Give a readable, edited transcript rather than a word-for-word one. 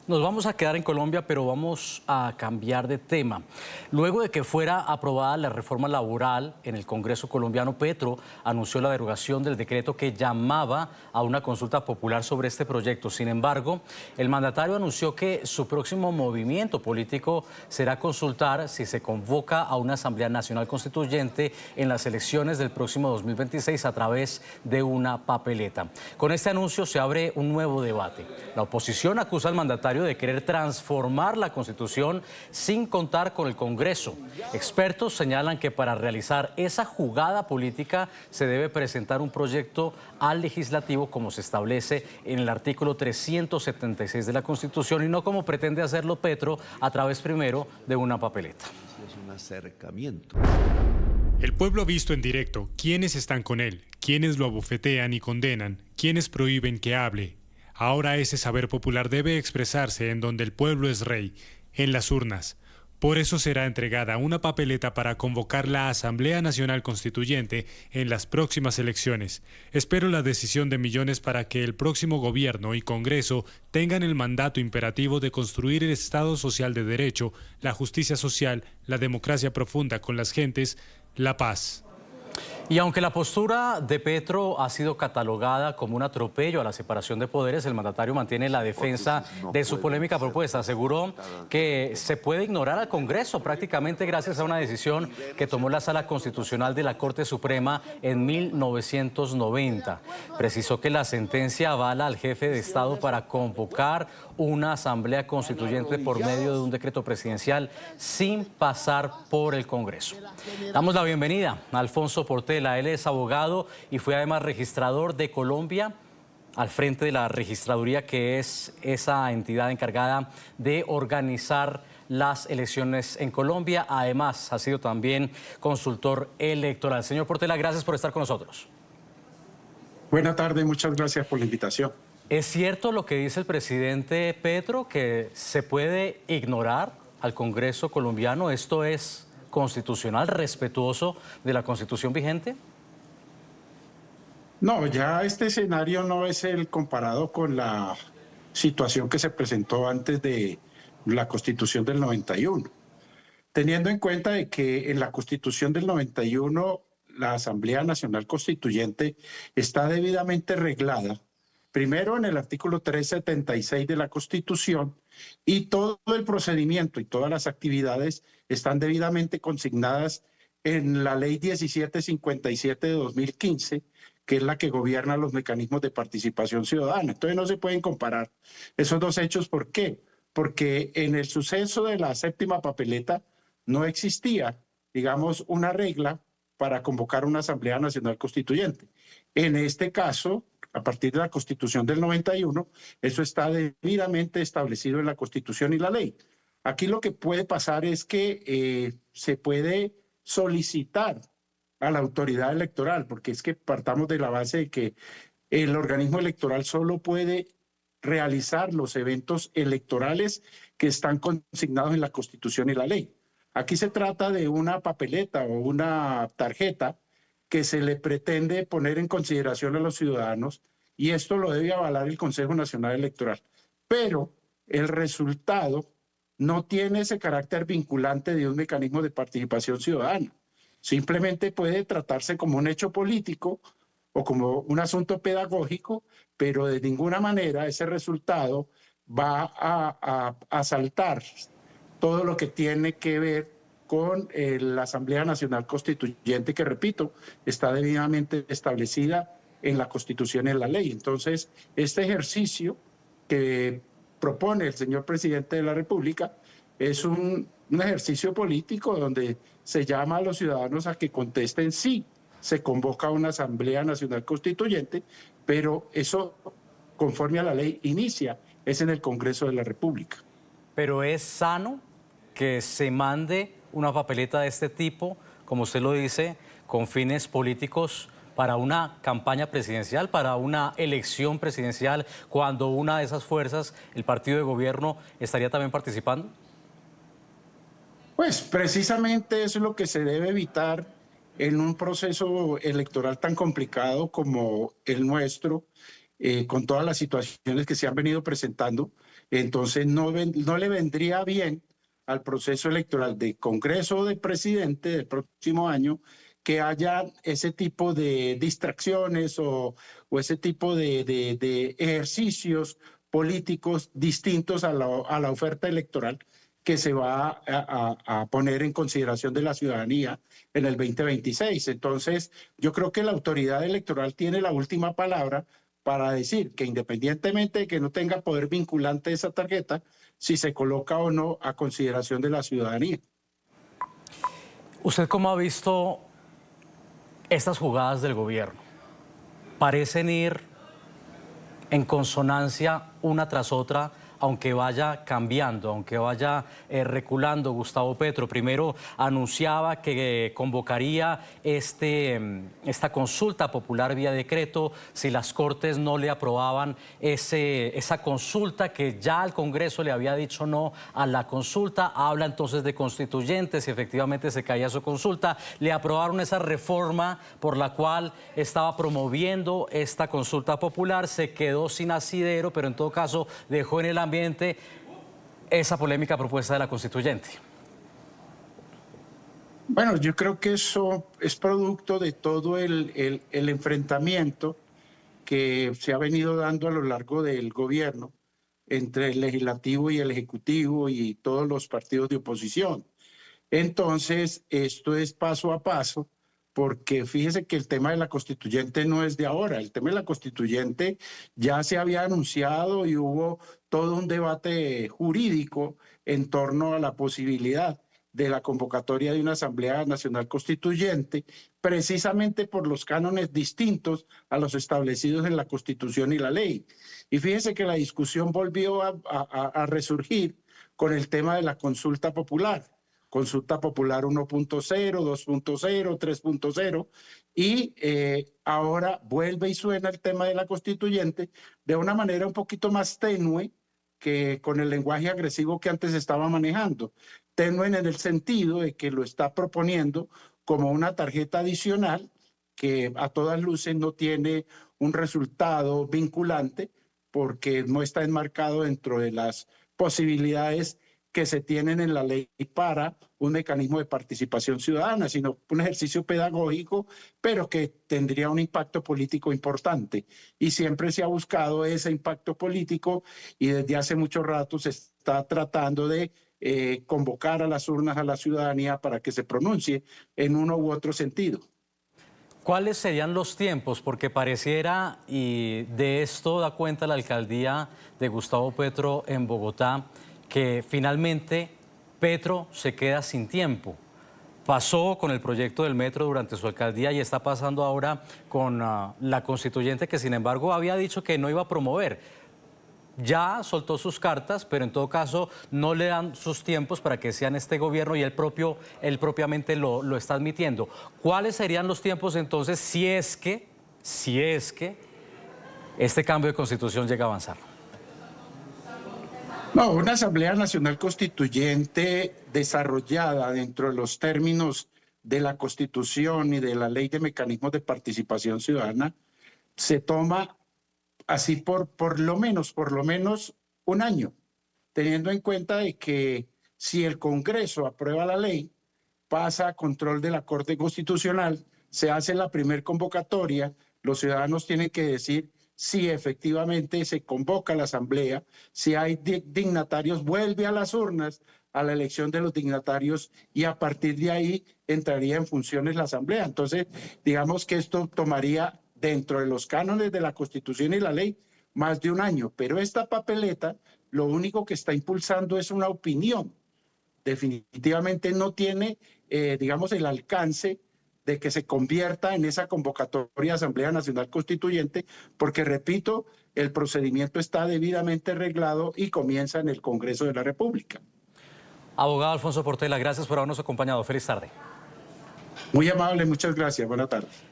Nos vamos a quedar en Colombia, pero vamos a cambiar de tema. Luego de que fuera aprobada la reforma laboral en el Congreso colombiano, Petro anunció la derogación del decreto que llamaba a una consulta popular sobre este proyecto. Sin embargo, el mandatario anunció que su próximo movimiento político será consultar si se convoca a una Asamblea Nacional Constituyente en las elecciones del próximo 2026 a través de una papeleta. Con este anuncio se abre un nuevo debate. La oposición acusa al mandatario de querer transformar la Constitución sin contar con el Congreso. Expertos señalan que para realizar esa jugada política se debe presentar un proyecto al legislativo como se establece en el artículo 376 de la Constitución y no como pretende hacerlo Petro a través primero de una papeleta. Es un acercamiento. El pueblo ha visto en directo quiénes están con él, quiénes lo abofetean y condenan, quiénes prohíben que hable. Ahora ese saber popular debe expresarse en donde el pueblo es rey, en las urnas. Por eso será entregada una papeleta para convocar la Asamblea Nacional Constituyente en las próximas elecciones. Espero la decisión de millones para que el próximo gobierno y Congreso tengan el mandato imperativo de construir el Estado social de derecho, la justicia social, la democracia profunda con las gentes, la paz. Y aunque la postura de Petro ha sido catalogada como un atropello a la separación de poderes, el mandatario mantiene la defensa de su polémica propuesta. Aseguró que se puede ignorar al Congreso prácticamente gracias a una decisión que tomó la Sala Constitucional de la Corte Suprema en 1990. Precisó que la sentencia avala al jefe de Estado para convocar una asamblea constituyente por medio de un decreto presidencial sin pasar por el Congreso. Damos la bienvenida a Alfonso Portela. Él es abogado y fue además registrador de Colombia al frente de la registraduría, que es esa entidad encargada de organizar las elecciones en Colombia. Además, ha sido también consultor electoral. Señor Portela, gracias por estar con nosotros. Buenas tardes, muchas gracias por la invitación. ¿Es cierto lo que dice el presidente Petro, que se puede ignorar al Congreso colombiano? ¿Esto es constitucional, respetuoso de la Constitución vigente? No, ya este escenario no es el comparado con la situación que se presentó antes de la Constitución del 91. Teniendo en cuenta de que en la Constitución del 91 la Asamblea Nacional Constituyente está debidamente reglada, primero en el artículo 376 de la Constitución, y todo el procedimiento y todas las actividades están debidamente consignadas en la Ley 1757 de 2015, que es la que gobierna los mecanismos de participación ciudadana. Entonces no se pueden comparar esos dos hechos. ¿Por qué? Porque en el suceso de la séptima papeleta no existía, digamos, una regla para convocar una Asamblea Nacional Constituyente. En este caso, a partir de la Constitución del 91, eso está debidamente establecido en la Constitución y la ley. Aquí lo que puede pasar es que se puede solicitar a la autoridad electoral, porque es que partamos de la base de que el organismo electoral solo puede realizar los eventos electorales que están consignados en la Constitución y la ley. Aquí se trata de una papeleta o una tarjeta que se le pretende poner en consideración a los ciudadanos, y esto lo debe avalar el Consejo Nacional Electoral. Pero el resultado no tiene ese carácter vinculante de un mecanismo de participación ciudadana. Simplemente puede tratarse como un hecho político o como un asunto pedagógico, pero de ninguna manera ese resultado va a saltar todo lo que tiene que ver con la Asamblea Nacional Constituyente, que, repito, está debidamente establecida en la Constitución y en la ley. Entonces, este ejercicio que propone el señor presidente de la República es un ejercicio político donde se llama a los ciudadanos a que contesten si se convoca una Asamblea Nacional Constituyente, pero eso, conforme a la ley, inicia, es en el Congreso de la República. Pero es sano que se mande una papeleta de este tipo, como usted lo dice, con fines políticos para una campaña presidencial, para una elección presidencial, cuando una de esas fuerzas, el partido de gobierno, estaría también participando? Pues precisamente eso es lo que se debe evitar en un proceso electoral tan complicado como el nuestro, con todas las situaciones que se han venido presentando. Entonces no le vendría bien al proceso electoral de Congreso o de presidente del próximo año que haya ese tipo de distracciones o ese tipo de ejercicios políticos distintos a la oferta electoral que se va a poner en consideración de la ciudadanía en el 2026. Entonces, yo creo que la autoridad electoral tiene la última palabra para decir que independientemente de que no tenga poder vinculante esa tarjeta, si se coloca o no a consideración de la ciudadanía. ¿Usted cómo ha visto estas jugadas del gobierno? Parecen ir en consonancia una tras otra, aunque vaya cambiando, aunque vaya reculando Gustavo Petro. Primero anunciaba que convocaría esta consulta popular vía decreto si las Cortes no le aprobaban esa consulta, que ya al Congreso le había dicho no a la consulta. Habla entonces de constituyentes, si efectivamente se caía su consulta. Le aprobaron esa reforma por la cual estaba promoviendo esta consulta popular. Se quedó sin asidero, pero en todo caso dejó en el ambiente esa polémica propuesta de la constituyente. Bueno, yo creo que eso es producto de todo el enfrentamiento que se ha venido dando a lo largo del gobierno entre el legislativo y el ejecutivo y todos los partidos de oposición. Entonces, esto es paso a paso, porque fíjese que el tema de la constituyente no es de ahora. El tema de la constituyente ya se había anunciado y hubo todo un debate jurídico en torno a la posibilidad de la convocatoria de una Asamblea Nacional Constituyente, precisamente por los cánones distintos a los establecidos en la Constitución y la ley. Y fíjese que la discusión volvió a resurgir con el tema de la consulta popular. Consulta Popular 1.0, 2.0, 3.0, y ahora vuelve y suena el tema de la constituyente de una manera un poquito más tenue que con el lenguaje agresivo que antes estaba manejando. Tenue en el sentido de que lo está proponiendo como una tarjeta adicional que a todas luces no tiene un resultado vinculante porque no está enmarcado dentro de las posibilidades que se tienen en la ley para un mecanismo de participación ciudadana, sino un ejercicio pedagógico, pero que tendría un impacto político importante. Y siempre se ha buscado ese impacto político y desde hace mucho rato se está tratando de convocar a las urnas a la ciudadanía para que se pronuncie en uno u otro sentido. ¿Cuáles serían los tiempos? Porque pareciera, y de esto da cuenta la alcaldía de Gustavo Petro en Bogotá, que finalmente Petro se queda sin tiempo. Pasó con el proyecto del metro durante su alcaldía y está pasando ahora con la constituyente, que sin embargo había dicho que no iba a promover. Ya soltó sus cartas, pero en todo caso no le dan sus tiempos para que sean este gobierno y él propiamente lo está admitiendo. ¿Cuáles serían los tiempos entonces si es que este cambio de constitución llega a avanzar? No, una Asamblea Nacional Constituyente desarrollada dentro de los términos de la Constitución y de la Ley de Mecanismos de Participación Ciudadana se toma así por lo menos un año, teniendo en cuenta de que si el Congreso aprueba la ley, pasa a control de la Corte Constitucional, se hace la primer convocatoria, los ciudadanos tienen que decir si efectivamente se convoca la asamblea, si hay dignatarios, vuelve a las urnas a la elección de los dignatarios y a partir de ahí entraría en funciones la asamblea. Entonces, digamos que esto tomaría dentro de los cánones de la Constitución y la ley más de un año, pero esta papeleta lo único que está impulsando es una opinión. Definitivamente no tiene, digamos, el alcance de que se convierta en esa convocatoria de Asamblea Nacional Constituyente, porque, repito, el procedimiento está debidamente arreglado y comienza en el Congreso de la República. Abogado Alfonso Portela, gracias por habernos acompañado. Feliz tarde. Muy amable, muchas gracias. Buenas tardes.